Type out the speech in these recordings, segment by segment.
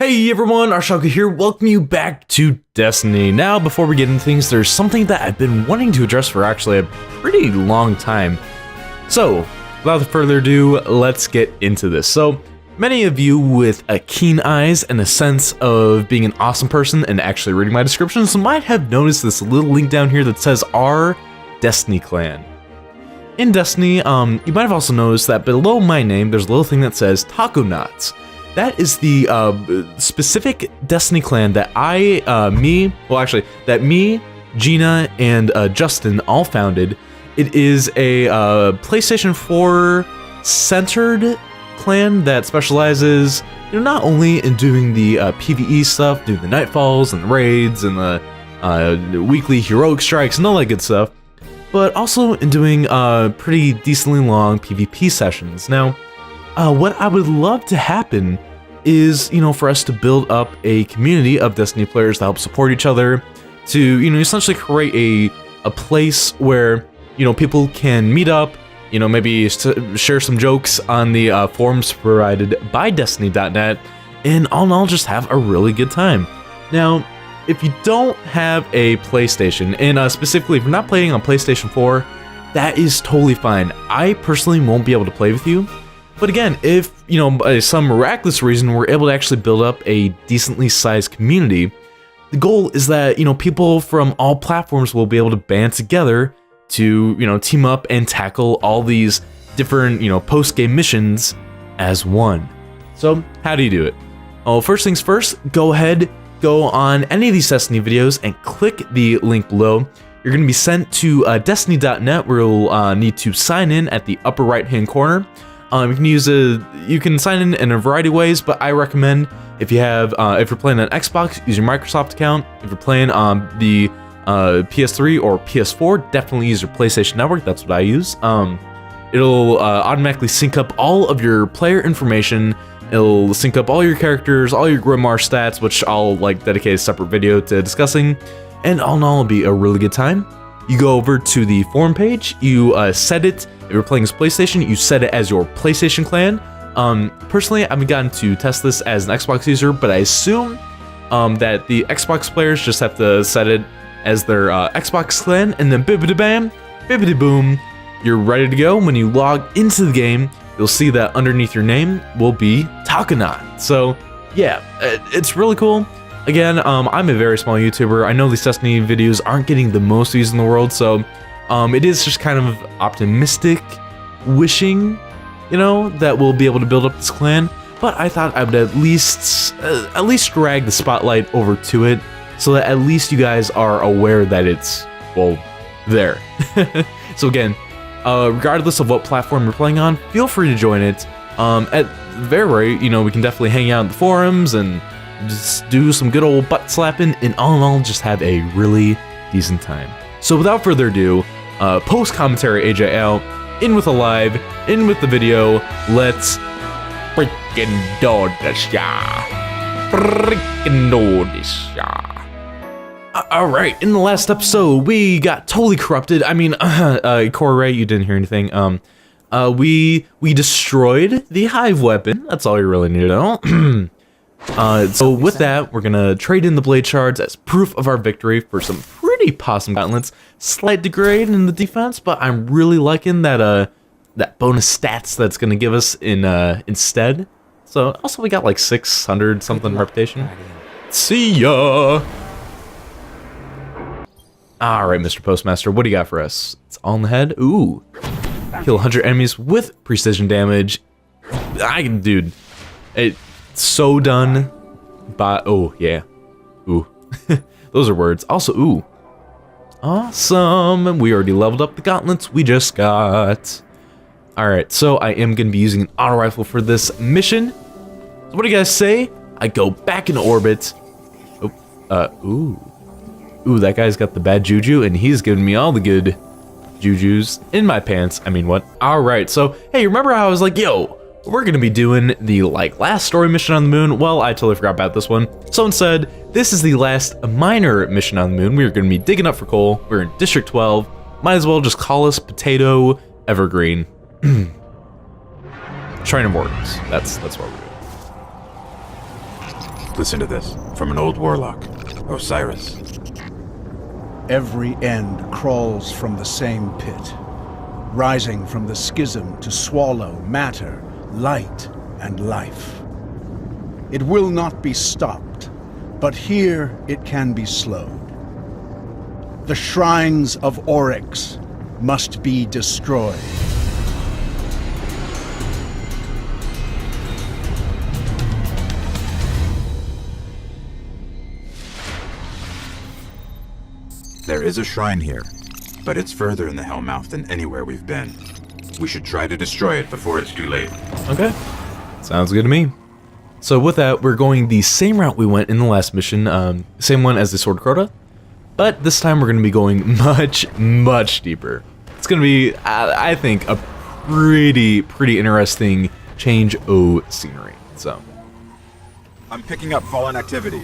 Hey everyone, ArchTalko here, welcome you back to Destiny. Now, before we get into things, there's something that I've been wanting to address for actually a pretty long time. So, without further ado, let's get into this. So, many of you with keen eyes and a sense of being an awesome person and actually reading my descriptions might have noticed this little link down here that says our Destiny clan. In Destiny, you might have also noticed that below my name, there's a little thing that says Taco Knots. That is the specific Destiny clan that me, Gina, and Justin all founded. It is a PlayStation 4 centered clan that specializes, not only in doing the PvE stuff, doing the nightfalls and the raids and the weekly heroic strikes and all that good stuff, but also in doing pretty decently long PvP sessions. Now, what I would love to happen is, for us to build up a community of Destiny players to help support each other, to, essentially create a place where, people can meet up, maybe share some jokes on the forums provided by Destiny.net, and all in all, just have a really good time. Now, if you don't have a PlayStation, and specifically if you're not playing on PlayStation 4, that is totally fine. I personally won't be able to play with you. But again, if, by some miraculous reason, we're able to actually build up a decently sized community, the goal is that, people from all platforms will be able to band together to, team up and tackle all these different, post-game missions as one. So, how do you do it? Well, first things first, go on any of these Destiny videos and click the link below. You're going to be sent to Destiny.net, where you'll need to sign in at the upper right-hand corner. You can sign in a variety of ways, but I recommend if you're playing on Xbox, use your Microsoft account. If you're playing on the PS3 or PS4, definitely use your PlayStation Network. That's what I use. It'll automatically sync up all of your player information. It'll sync up all your characters, all your Grimoire stats, which I'll dedicate a separate video to discussing. And all in all, it'll be a really good time. You go over to the forum page, you set it. If you're playing as PlayStation, you set it as your PlayStation clan. Personally, I haven't gotten to test this as an Xbox user, but I assume that the Xbox players just have to set it as their Xbox clan, and then bibbidi-bam, bibbidi-boom, you're ready to go. When you log into the game, you'll see that underneath your name will be Takonot. So, yeah, it's really cool. Again, I'm a very small YouTuber. I know these Destiny videos aren't getting the most views in the world, so it is just kind of optimistic wishing, that we'll be able to build up this clan. But I thought I would at least drag the spotlight over to it, so that at least you guys are aware that it's, well, there. So again, regardless of what platform you're playing on, feel free to join it. At the very rate, we can definitely hang out in the forums and just do some good old butt slapping, and all in all, just have a really decent time. So without further ado, post commentary AJ out, in with a live, in with the video, let's freaking do this, yeah. Freaking do this, yeah. Alright, in the last episode, we got totally corrupted. I mean, Corey, you didn't hear anything. We destroyed the Hive weapon. That's all you really need to know. So with that, we're gonna trade in the blade shards as proof of our victory for some pretty possum gauntlets. Slight degrade in the defense, but I'm really liking that that bonus stats that's gonna give us instead. So also we got like 600 something reputation. See ya. All right, Mr. Postmaster, what do you got for us? It's all in the head. Ooh, kill 100 enemies with precision damage. Dude, it's so done by, oh yeah, ooh, those are words. Also, ooh, awesome, we already leveled up the gauntlets we just got. All right, so I am gonna be using an auto rifle for this mission. So what do you guys say? I go back into orbit. Ooh, that guy's got the bad juju, and he's giving me all the good jujus in my pants. I mean, what? All right, so hey, remember how I was like, yo, we're gonna be doing the last story mission on the moon? Well, I totally forgot about this one. So instead, this is the last minor mission on the moon. We're gonna be digging up for coal. We're in District 12. Might as well just call us Potato Evergreen. Shrine of Oryx. That's what we're doing. Listen to this, from an old warlock, Osiris. Every end crawls from the same pit, rising from the schism to swallow matter, light, and life. It will not be stopped, but here it can be slowed. The shrines of Oryx must be destroyed. There is a shrine here, but it's further in the Hellmouth than anywhere we've been. We should try to destroy it before it's too late. Okay. Sounds good to me. So with that, we're going the same route we went in the last mission, same one as the Sword Crota, but this time we're going to be going much deeper. It's going to be, I think, a pretty interesting change of scenery. So, I'm picking up fallen activity.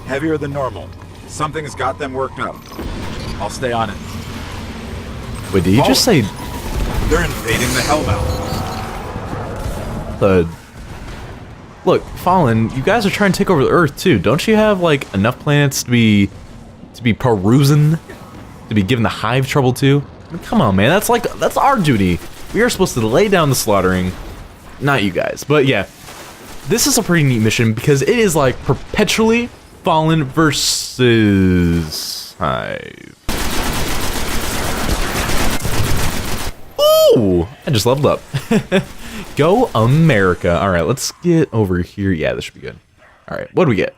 Heavier than normal. Something's got them worked up. I'll stay on it. Wait, did you just say? They're invading the Hellmouth. Look, Fallen, you guys are trying to take over the Earth too. Don't you have like enough planets to be perusing, to be giving the Hive trouble too? I mean, come on, man. That's our duty. We are supposed to lay down the slaughtering, not you guys. But yeah, this is a pretty neat mission because it is like perpetually Fallen versus Hive. Ooh, I just leveled up. Go America. All right, let's get over here. Yeah, this should be good. All right, what do we get?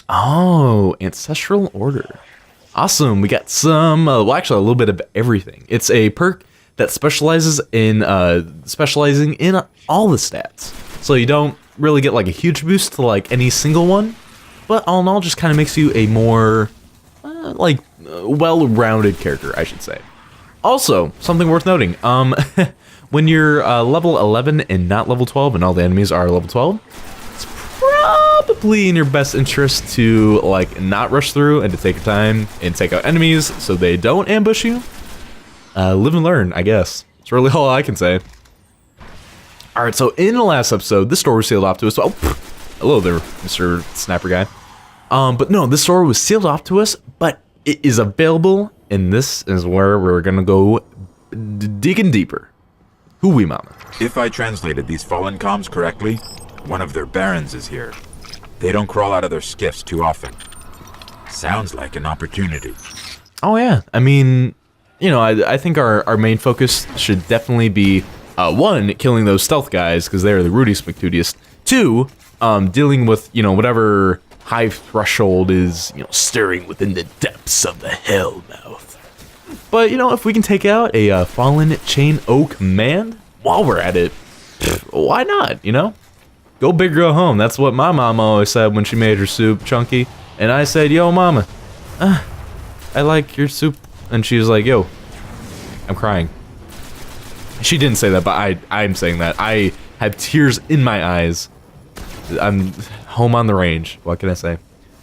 Oh, Ancestral Order. Awesome. We got some, well, actually a little bit of everything. It's a perk that specializes in specializing in all the stats. So you don't really get like a huge boost to like any single one, but all in all just kind of makes you a more well-rounded character, I should say. Also, something worth noting, when you're level 11 and not level 12 and all the enemies are level 12, it's probably in your best interest to like not rush through and to take your time and take out enemies so they don't ambush you. Live and learn, I guess. It's really all I can say. Alright, so in the last episode, this door was sealed off to us. Oh, hello there, Mr. Sniper guy. But no, this door was sealed off to us, but it is available, and this is where we're gonna go digging deeper. Hooey mama. If I translated these fallen comms correctly, one of their barons is here. They don't crawl out of their skiffs too often. Sounds like an opportunity. Oh yeah, I mean, you know, I think our main focus should definitely be, one, killing those stealth guys, because they're the Rudiest McTootiest. Two, dealing with, you know, whatever Hive threshold is, you know, stirring within the depths of the Hellmouth. But, you know, if we can take out a Fallen Chain O command while we're at it, why not, you know? Go big, go home. That's what my mama always said when she made her soup, Chunky. And I said, yo, mama, I like your soup. And she was like, yo, I'm crying. She didn't say that, but I'm saying that. I have tears in my eyes. I'm home on the range. What can I say?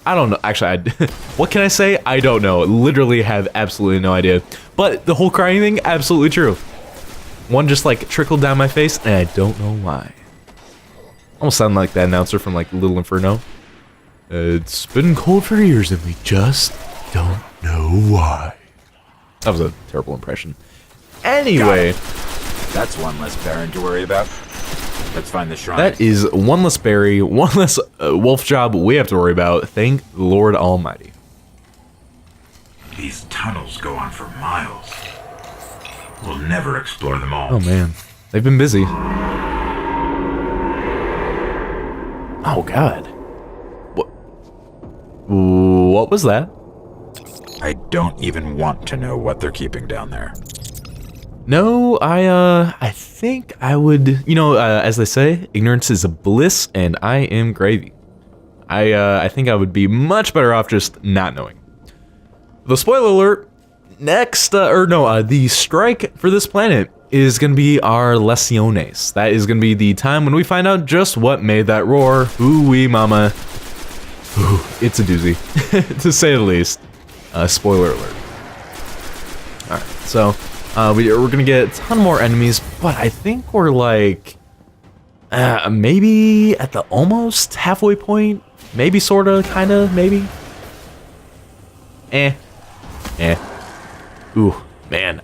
I don't know. Actually, what can I say? I don't know. Literally have absolutely no idea. But the whole crying thing, absolutely true. One just like trickled down my face, and I don't know why. Almost sound like that announcer from like Little Inferno. It's been cold for years, and we just don't know why. That was a terrible impression. Anyway. That's one less baron to worry about. Let's find the shrine. That is one less berry, one less wolf job we have to worry about. Thank the Lord Almighty. These tunnels go on for miles. We'll never explore them all. Oh man, they've been busy. Oh God. What was that? I don't even want to know what they're keeping down there. No, I think I would, you know, as they say, ignorance is a bliss, and I am gravy. I think I would be much better off just not knowing. The spoiler alert, next, the strike for this planet is going to be our Lesiones. That is going to be the time when we find out just what made that roar. Ooh-wee mama. Ooh, it's a doozy, to say the least. Spoiler alert. Alright, so... we're gonna get a ton more enemies, but I think we're like... Maybe at the almost halfway point. Maybe, sorta, kinda, maybe. Ooh, man.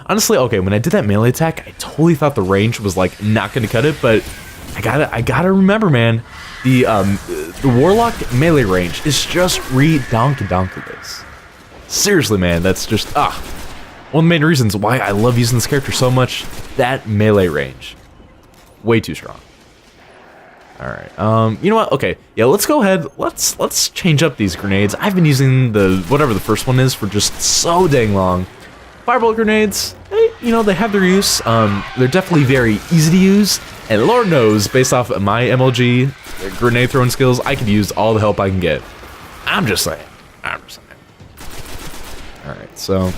Honestly, okay, when I did that melee attack, I totally thought the range was like not gonna cut it, but I gotta remember, man. The Warlock melee range is just redonkulous. Seriously, man, that's just one of the main reasons why I love using this character so much. That melee range, way too strong. All right, you know what? Okay, yeah, let's go ahead. Let's change up these grenades. I've been using whatever the first one is for just so dang long. Fireball grenades, you know, they have their use. They're definitely very easy to use, and Lord knows, based off of my MLG grenade throwing skills, I could use all the help I can get. I'm just saying. All right, so,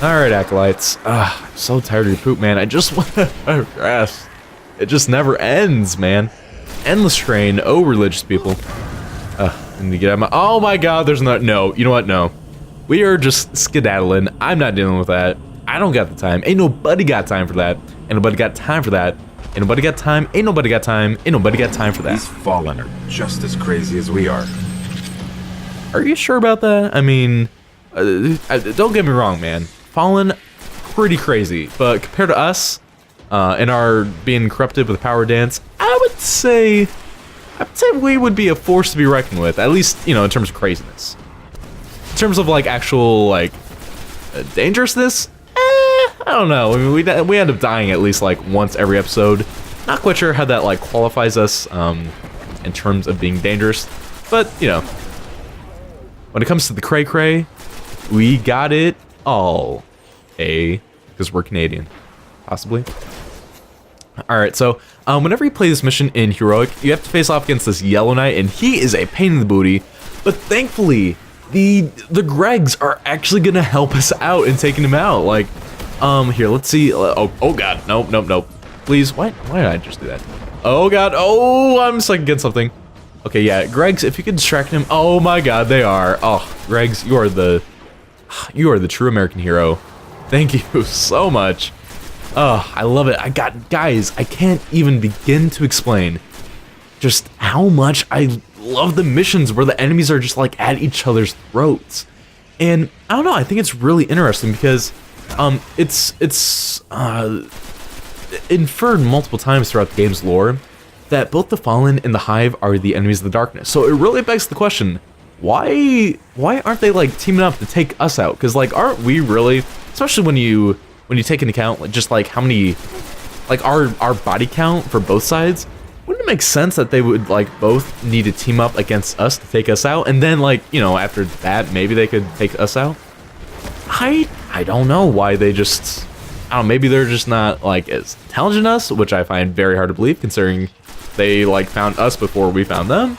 all right, acolytes. I'm so tired of your poop, man. I just want to rest. It just never ends, man. Endless train. Oh, religious people. I need to get out of oh my God, there's no, you know what? No. We are just skedaddling. I'm not dealing with that. I don't got the time. Ain't nobody got time for that. Ain't nobody got time for that. Ain't nobody got time. Ain't nobody got time. Ain't nobody got time for that. These Fallen are just as crazy as we are. Are you sure about that? I mean, don't get me wrong, man. Fallen, pretty crazy. But compared to us, and our being corrupted with power dance, I would say we would be a force to be reckoned with. At least, you know, in terms of craziness. In terms of like actual like dangerousness, I don't know. I mean, we end up dying at least like once every episode. Not quite sure how that like qualifies us in terms of being dangerous, but you know, when it comes to the cray cray, we got it all. Because we're Canadian, possibly. All right, so whenever you play this mission in Heroic, you have to face off against this Yellow Knight, and he is a pain in the booty. But thankfully, the Gregs are actually gonna help us out in taking him out. Like, here, let's see. Oh God, nope. Please, why did I just do that? Oh God, oh, I'm stuck against something. Okay, yeah, Gregs, if you could distract him. Oh my God, they are. Oh, Gregs, you are the true American hero. Thank you so much. Oh, I love it. Guys, I can't even begin to explain just how much I love the missions where the enemies are just like at each other's throats. And I don't know, I think it's really interesting because it's inferred multiple times throughout the game's lore that both the Fallen and the Hive are the enemies of the darkness. So it really begs the question, why aren't they like teaming up to take us out? Because like, aren't we really, especially when you take into account like, just like how many, like our body count for both sides, wouldn't it make sense that they would like both need to team up against us to take us out, and then like, you know, after that maybe they could take us out? I don't know why they just, I don't know, maybe they're just not like as intelligent as us, which I find very hard to believe considering they like found us before we found them.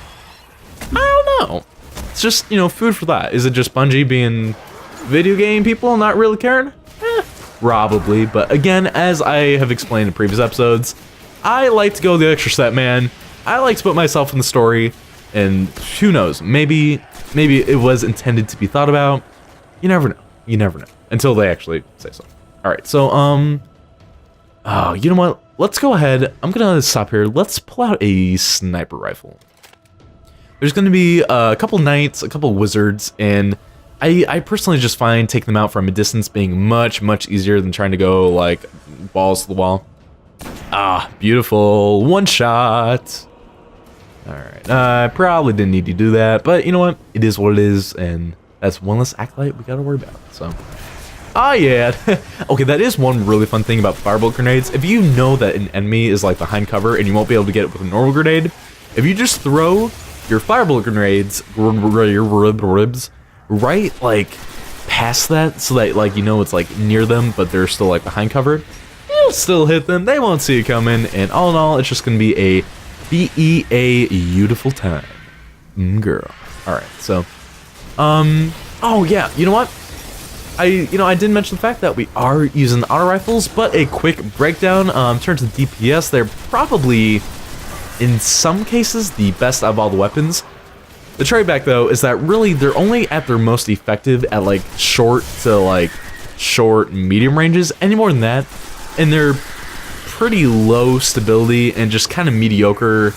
I don't know. It's just, you know, food for thought. Is it just Bungie being video game people not really caring? Probably, but again, as I have explained in previous episodes, I like to go the extra step, man. I like to put myself in the story, and who knows, maybe it was intended to be thought about. You never know, until they actually say so. All right, so, oh, you know what? Let's go ahead. I'm gonna stop here. Let's pull out a sniper rifle. There's gonna be a couple knights, a couple wizards, and I personally just find taking them out from a distance being much easier than trying to go like balls to the wall. Ah, beautiful, one shot. All right, I probably didn't need to do that, but you know what? It is what it is, and that's one less acolyte we gotta worry about. So, ah, yeah. Okay, that is one really fun thing about fireball grenades. If you know that an enemy is like behind cover and you won't be able to get it with a normal grenade, if you just throw your fireball grenades, right like past that, so that like, you know, it's like near them but they're still like behind cover, you'll still hit them, they won't see you coming, and all in all it's just gonna be a beautiful time, girl. All right, so oh yeah, you know what, I didn't mention the fact that we are using auto rifles, but a quick breakdown in terms of DPS, they're probably in some cases the best of all the weapons. The trade back though is that really they're only at their most effective at like short to like medium ranges. Any more than that, and they're pretty low stability and just kind of mediocre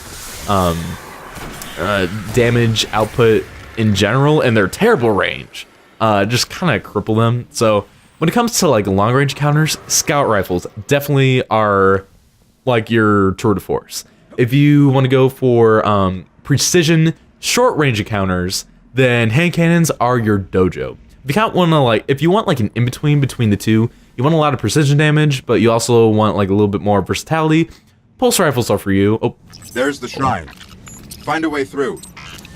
damage output in general, and their terrible range just kind of cripple them. So when it comes to like long range encounters, scout rifles definitely are like your tour de force. If you want to go for precision short range encounters, then hand cannons are your dojo. If you want like an in-between between the two, you want a lot of precision damage, but you also want like a little bit more versatility, pulse rifles are for you. Oh, There's the shrine. Find a way through.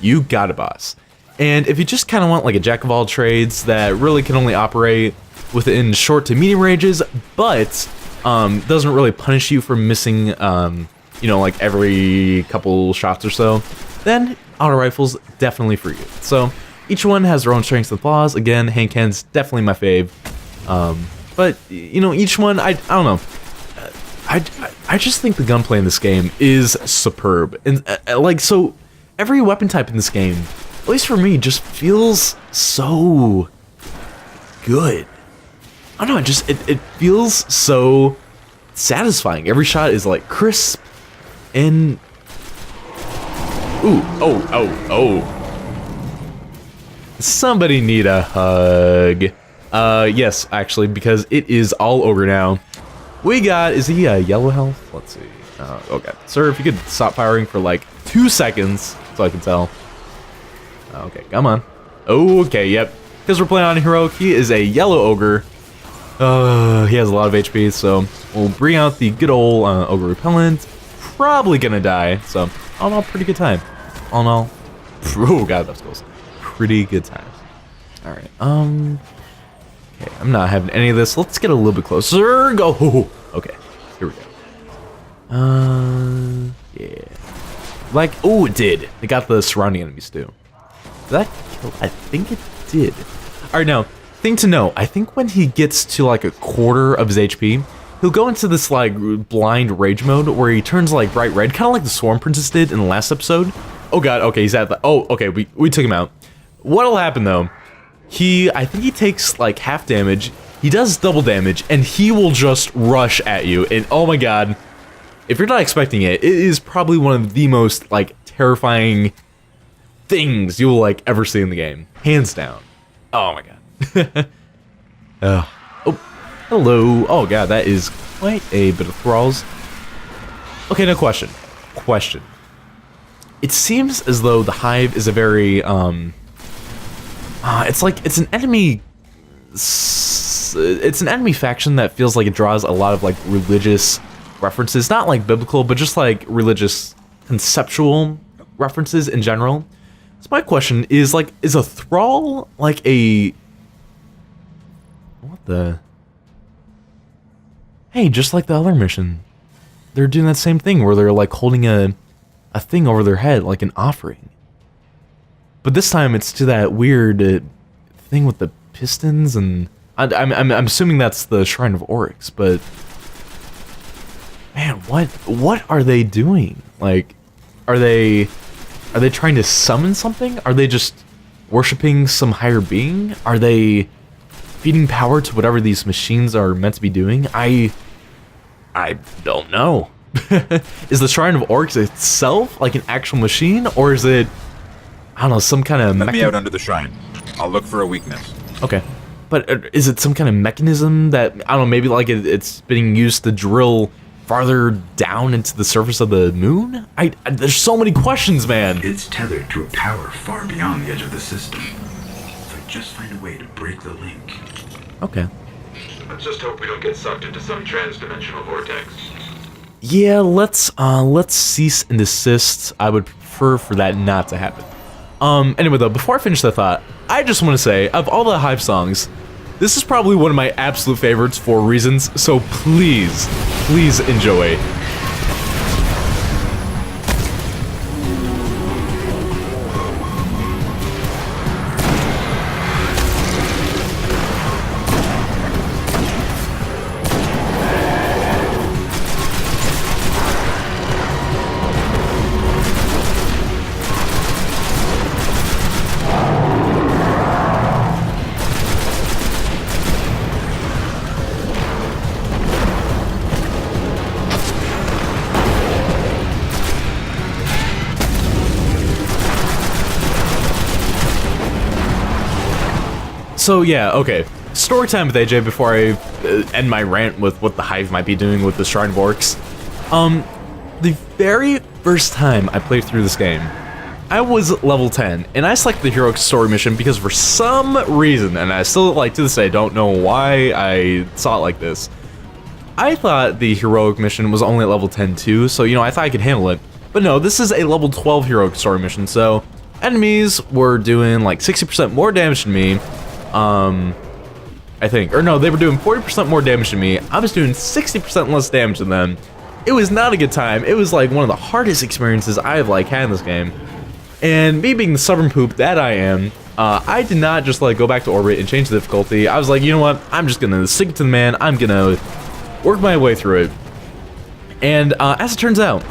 you got it, boss. And if you just kind of want like a jack of all trades that really can only operate within short to medium ranges, but doesn't really punish you for missing, like every couple shots or so, then auto rifles definitely for you. So each one has their own strengths and flaws. Again, hand cannons definitely my fave. But each one, I don't know. I just think the gunplay in this game is superb, and so every weapon type in this game, at least for me, just feels so good. I don't know, it feels so satisfying. Every shot is like crisp and oh. Somebody need a hug. Yes, actually, because it is all over now. We got, is he yellow health? Let's see. Okay, sir, if you could stop firing for like 2 seconds so I can tell. Okay, come on. Okay, yep. Because we're playing on heroic, he is a yellow ogre. He has a lot of HP, so we'll bring out the good old ogre repellent. Probably gonna die, so all in all, pretty good time. All in all, oh god, that was close. Pretty good times. All right, okay, I'm not having any of this. Let's get a little bit closer. Go. Okay, here we go. Yeah. Like, oh, it did. It got the surrounding enemies too. Did that kill? I think it did. All right, now, thing to know. I think when he gets to like a quarter of his HP, he'll go into this like blind rage mode where he turns like bright red, kind of like the Swarm Princess did in the last episode. Oh god, okay, he's at the, oh, okay, we took him out. What'll happen though, I think he takes like half damage, he does double damage, and he will just rush at you, and oh my god, if you're not expecting it, it is probably one of the most like terrifying things you will like ever see in the game. Hands down. Oh my god. Oh, hello. Oh god, that is quite a bit of thralls. Okay, now question. It seems as though the Hive is a very, it's an enemy faction that feels like it draws a lot of like religious references, not like biblical, but just like religious conceptual references in general. So my question is like, is a thrall like a, what the, hey, just like the other mission, they're doing that same thing where they're like holding a thing over their head like an offering. But this time it's to that weird thing with the pistons, and I'm assuming that's the Shrine of Oryx. But man, what are they doing? Like, are they trying to summon something? Are they just worshiping some higher being? Are they feeding power to whatever these machines are meant to be doing? I don't know. Is the Shrine of Oryx itself like an actual machine, or is it, I don't know, some kind of Let me out under the shrine. I'll look for a weakness. Okay, but is it some kind of mechanism that, I don't know, maybe like it's being used to drill farther down into the surface of the moon? There's so many questions, man. It's tethered to a power far beyond the edge of the system. So just find a way to break the link. Okay. Let's just hope we don't get sucked into some trans-dimensional vortex. Yeah, let's cease and desist. I would prefer for that not to happen. Anyway though, before I finish that thought, I just want to say, of all the Hive songs, this is probably one of my absolute favorites for reasons, so please enjoy. So yeah, okay. Story time with AJ before I end my rant with what the Hive might be doing with the Shrine of Oryx. The very first time I played through this game, I was level 10, and I selected the heroic story mission because for some reason, and I still, like, to this day, don't know why I saw it like this, I thought the heroic mission was only at level 10 too, so, you know, I thought I could handle it. But no, this is a level 12 heroic story mission, so enemies were doing, like, 60% more damage than me, I think. Or no, they were doing 40% more damage than me. I was doing 60% less damage than them. It was not a good time. It was, like, one of the hardest experiences I have, like, had in this game. And me being the stubborn poop that I am, I did not just like go back to orbit and change the difficulty. I was like, you know what? I'm just gonna stick it to the man. I'm gonna work my way through it. And as it turns out,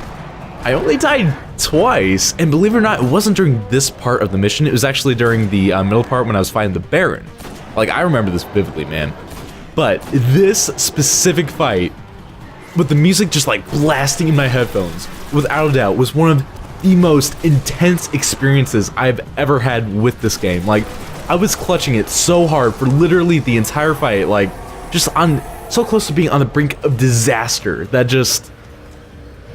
I only died twice. And believe it or not, it wasn't during this part of the mission. It was actually during the middle part when I was fighting the Baron. Like, I remember this vividly, man. But this specific fight, with the music just like blasting in my headphones, without a doubt, was one of the most intense experiences I've ever had with this game. Like, I was clutching it so hard for literally the entire fight, like, just on, so close to being on the brink of disaster that just,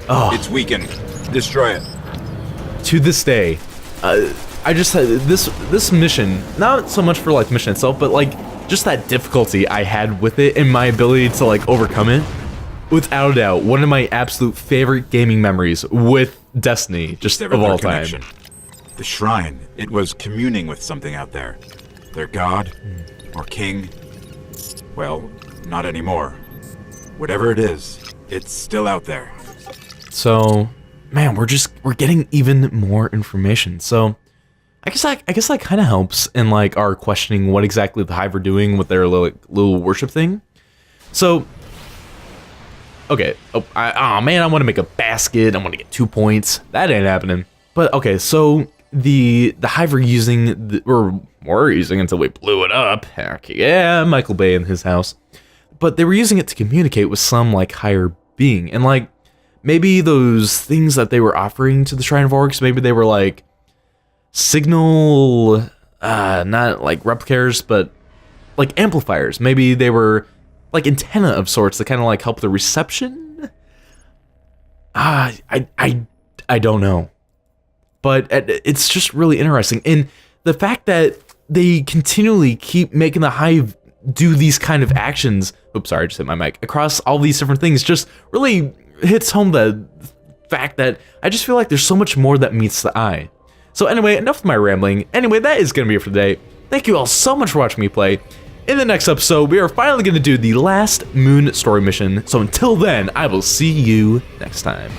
oh. It's weakened. Destroy it. To this day, I just had this mission, not so much for like the mission itself, but like just that difficulty I had with it and my ability to like overcome it. Without a doubt, one of my absolute favorite gaming memories with Destiny, just of all time. The shrine, it was communing with something out there. Their god, or king, well, not anymore. Whatever it is, it's still out there. So, man, we're getting even more information. So, I guess that kind of helps in like our questioning what exactly the Hive are doing with their little worship thing. So, okay, oh man, I want to make a basket, I want to get 2 points. That ain't happening. But okay, so the Hive are using, or were using until we blew it up. Heck yeah, Michael Bay in his house. But they were using it to communicate with some like higher being. And like, maybe those things that they were offering to the Shrine of Oryx, maybe they were like signal, not like replicators, but like amplifiers. Maybe they were like antenna of sorts that kind of like help the reception. I don't know, but it's just really interesting, and the fact that they continually keep making the Hive do these kind of actions. Oops, sorry, I just hit my mic. Across all these different things, just really hits home the fact that I just feel like there's so much more that meets the eye. So anyway, enough of my rambling. Anyway, that is gonna be it for today. Thank you all so much for watching me play. In the next episode, we are finally going to do the last moon story mission. So until then, I will see you next time.